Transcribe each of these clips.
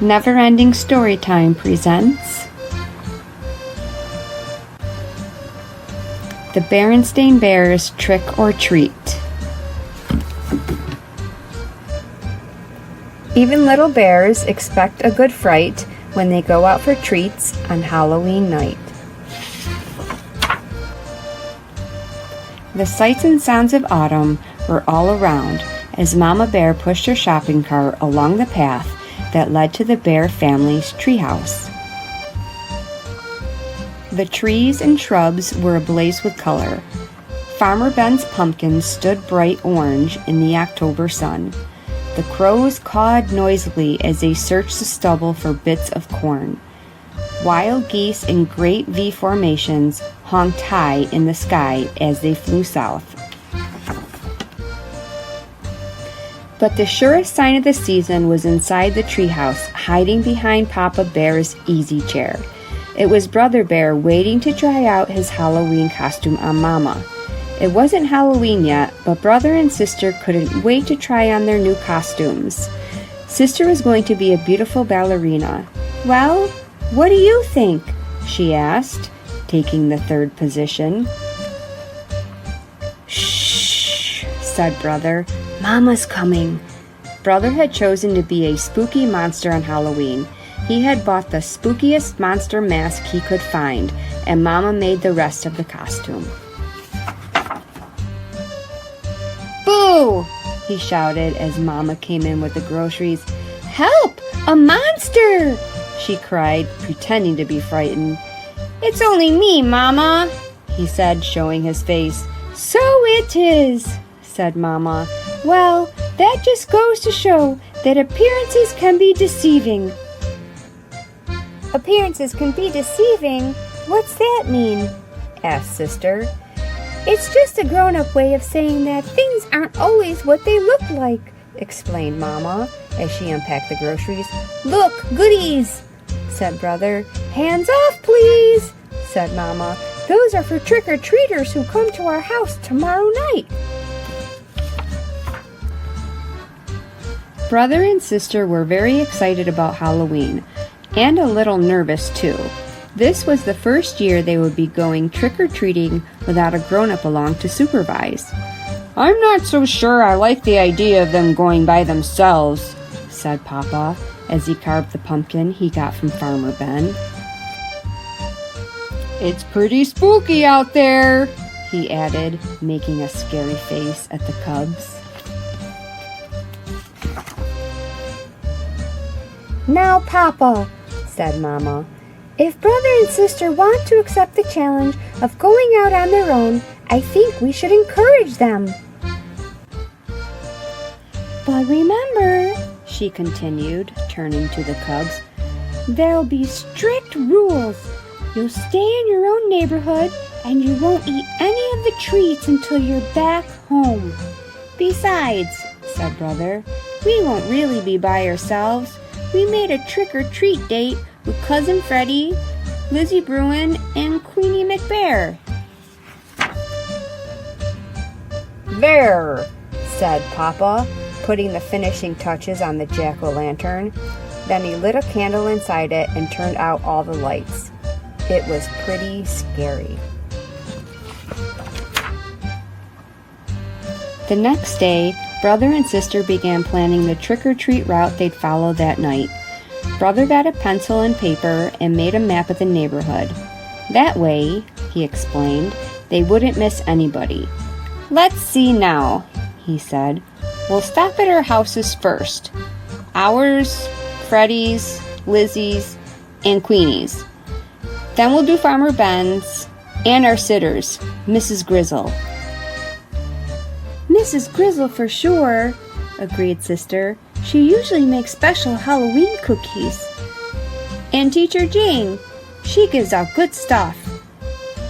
Neverending Storytime presents The Berenstain Bears Trick or Treat. Even little bears expect a good fright when they go out for treats on Halloween night. The sights and sounds of autumn were all around as Mama Bear pushed her shopping cart along the path that led to the Bear family's treehouse. The trees and shrubs were ablaze with color. Farmer Ben's pumpkins stood bright orange in the October sun. The crows cawed noisily as they searched the stubble for bits of corn. Wild geese in great V formations honked high in the sky as they flew south. But the surest sign of the season was inside the treehouse, hiding behind Papa Bear's easy chair. It was Brother Bear waiting to try out his Halloween costume on Mama. It wasn't Halloween yet, but Brother and Sister couldn't wait to try on their new costumes. Sister was going to be a beautiful ballerina. "Well, what do you think?" she asked, taking the third position. "Shh," said Brother. "Mama's coming." Brother had chosen to be a spooky monster on Halloween. He had bought the spookiest monster mask he could find, and Mama made the rest of the costume. "Boo!" he shouted as Mama came in with the groceries. "Help! A monster!" she cried, pretending to be frightened. "It's only me, Mama," he said, showing his face. "So it is," said Mama. "Well, that just goes to show that appearances can be deceiving." "Appearances can be deceiving? What's that mean?" asked Sister. "It's just a grown-up way of saying that things aren't always what they look like," explained Mama as she unpacked the groceries. "Look, goodies," said Brother. "Hands off, please," said Mama. "Those are for trick-or-treaters who come to our house tomorrow night." Brother and Sister were very excited about Halloween, and a little nervous too. This was the first year they would be going trick-or-treating without a grown-up along to supervise. "I'm not so sure I like the idea of them going by themselves," said Papa as he carved the pumpkin he got from Farmer Ben. "It's pretty spooky out there," he added, making a scary face at the cubs. "Now, Papa," said Mama, "if Brother and Sister want to accept the challenge of going out on their own, I think we should encourage them." "But remember," she continued, turning to the cubs, "there'll be strict rules. You'll stay in your own neighborhood, and you won't eat any of the treats until you're back home. Besides," said Brother, "we won't really be by ourselves. We made a trick-or-treat date with Cousin Freddie, Lizzie Bruin, and Queenie McBear." "There," said Papa, putting the finishing touches on the jack-o'-lantern. Then he lit a candle inside it and turned out all the lights. It was pretty scary. The next day, Brother and Sister began planning the trick-or-treat route they'd follow that night. Brother got a pencil and paper and made a map of the neighborhood. That way, he explained, they wouldn't miss anybody. "Let's see now," he said. "We'll stop at our houses first. Ours, Freddie's, Lizzie's, and Queenie's. Then we'll do Farmer Ben's and our sitters, Mrs. Grizzle." "Mrs. Grizzle for sure," agreed Sister. "She usually makes special Halloween cookies." "And Teacher Jane. She gives out good stuff."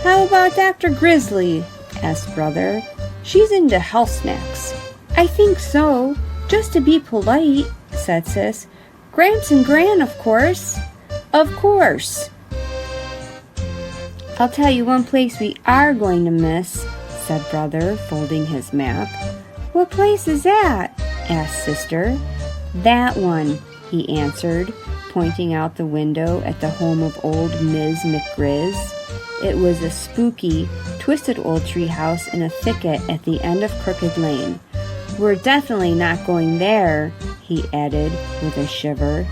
"How about Dr. Grizzly?" asked Brother. "She's into health snacks." "I think so, just to be polite," said Sis. "Gramps and Gran, of course." "Of course." "I'll tell you one place we are going to miss," said Brother, folding his map. "What place is that?" asked Sister. "That one. he answered, pointing out the window at the home of old Ms. McGriz. It was a spooky, twisted old tree house in a thicket at the end of Crooked Lane. "We're definitely not going there," he added with a shiver.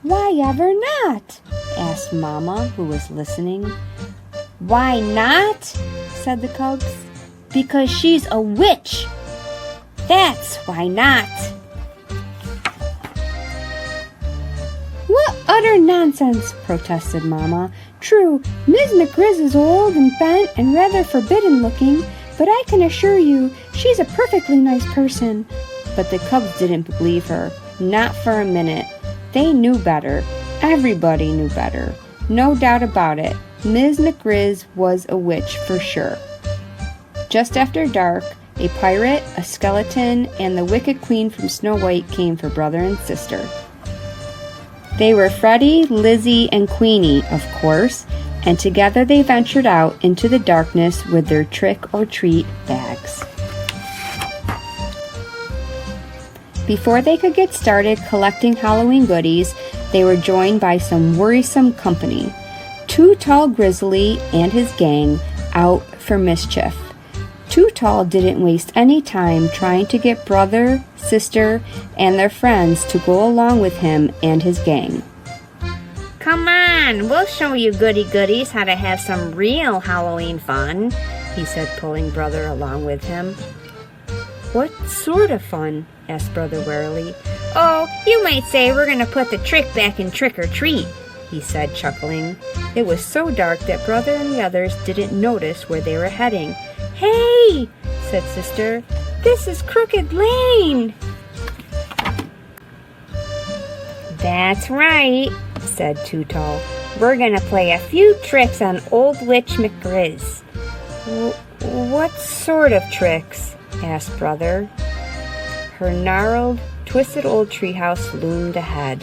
"Why ever not?" asked Mama, who was listening. "Why not?" said the cubs. "Because she's a witch. That's why not." "What utter nonsense," protested Mama. "True, Miss McGriz is old and bent and rather forbidden looking, but I can assure you she's a perfectly nice person." But the cubs didn't believe her, not for a minute. They knew better. Everybody knew better. No doubt about it. Ms. McGriz was a witch for sure. Just after dark, a pirate, a skeleton, and the wicked queen from Snow White came for brother and sister. They were Freddie, Lizzie, and Queenie, of course, and together they ventured out into the darkness with their trick-or-treat bags. Before they could get started collecting Halloween goodies, they were joined by some worrisome company. Too Tall Grizzly and his gang out for mischief. Too Tall didn't waste any time trying to get brother, sister, and their friends to go along with him and his gang. "Come on, we'll show you goody-goodies how to have some real Halloween fun," he said, pulling brother along with him. "What sort of fun?" asked brother warily. "Oh, you might say we're going to put the trick back in trick-or-treat," he said, chuckling. It was so dark that brother and the others didn't notice where they were heading. "Hey," said sister, "this is Crooked Lane." "That's right," said Too Tall. "We're going to play a few tricks on old Witch McGriz." "What sort of tricks?" asked brother. Her gnarled, twisted old treehouse loomed ahead.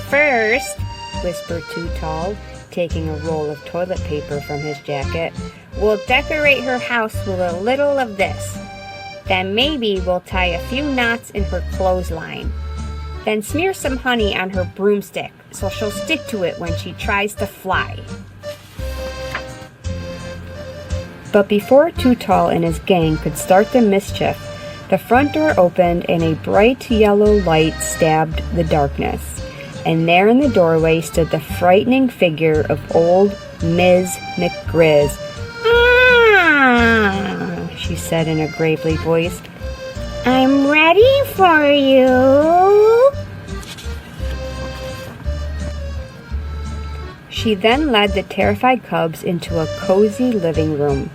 "First," whispered Too Tall, taking a roll of toilet paper from his jacket, "we'll decorate her house with a little of this. Then maybe we'll tie a few knots in her clothesline. Then smear some honey on her broomstick so she'll stick to it when she tries to fly." But before Too Tall and his gang could start the mischief, the front door opened and a bright yellow light stabbed the darkness. And there in the doorway stood the frightening figure of old Ms. McGriz. "Ah," she said in a gravely voice. "I'm ready for you." She then led the terrified cubs into a cozy living room.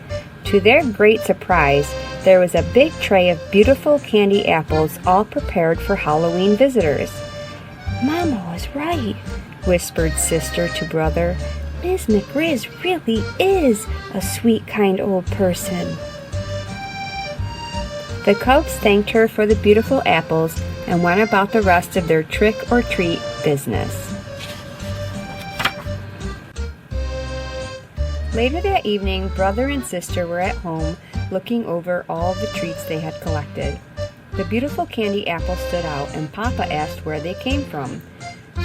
To their great surprise, there was a big tray of beautiful candy apples all prepared for Halloween visitors. "Mama was right," whispered sister to brother. "Miss McGriz really is a sweet, kind old person." The cubs thanked her for the beautiful apples and went about the rest of their trick-or-treat business. Later that evening, brother and sister were at home looking over all the treats they had collected. The beautiful candy apples stood out, and Papa asked where they came from.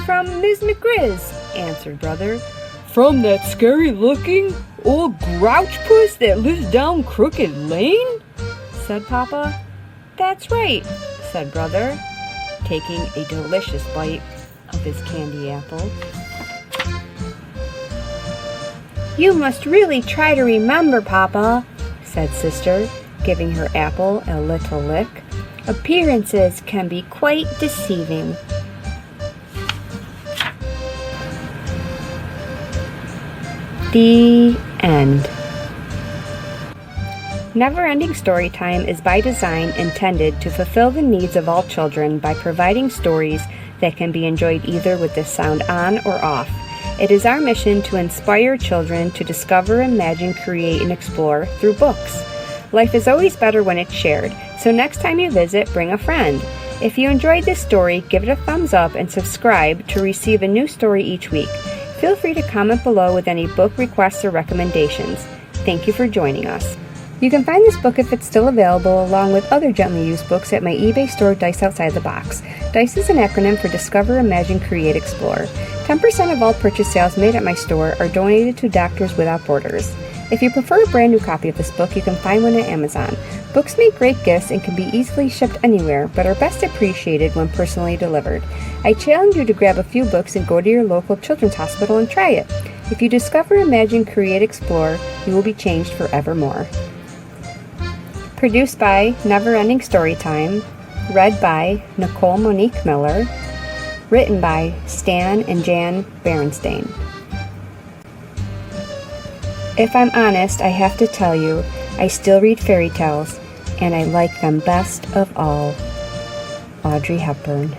"From Miss McGriz," answered brother. "From that scary-looking old grouch puss that lives down Crooked Lane?" said Papa. "That's right," said brother, taking a delicious bite of his candy apple. "You must really try to remember, Papa," said sister, giving her apple a little lick. "Appearances can be quite deceiving." The end. Neverending Storytime is by design intended to fulfill the needs of all children by providing stories that can be enjoyed either with the sound on or off. It is our mission to inspire children to discover, imagine, create, and explore through books. Life is always better when it's shared, so next time you visit, bring a friend. If you enjoyed this story, give it a thumbs up and subscribe to receive a new story each week. Feel free to comment below with any book requests or recommendations. Thank you for joining us. You can find this book if it's still available, along with other gently used books at my eBay store, Dice Outside the Box. DICE is an acronym for Discover, Imagine, Create, Explore. 10% of all purchase sales made at my store are donated to Doctors Without Borders. If you prefer a brand new copy of this book, you can find one at Amazon. Books make great gifts and can be easily shipped anywhere, but are best appreciated when personally delivered. I challenge you to grab a few books and go to your local children's hospital and try it. If you discover, imagine, create, explore, you will be changed forevermore. Produced by Neverending Storytime. Read by Nicole Monique Miller. Written by Stan and Jan Berenstain. If I'm honest, I have to tell you, I still read fairy tales, and I like them best of all. Audrey Hepburn.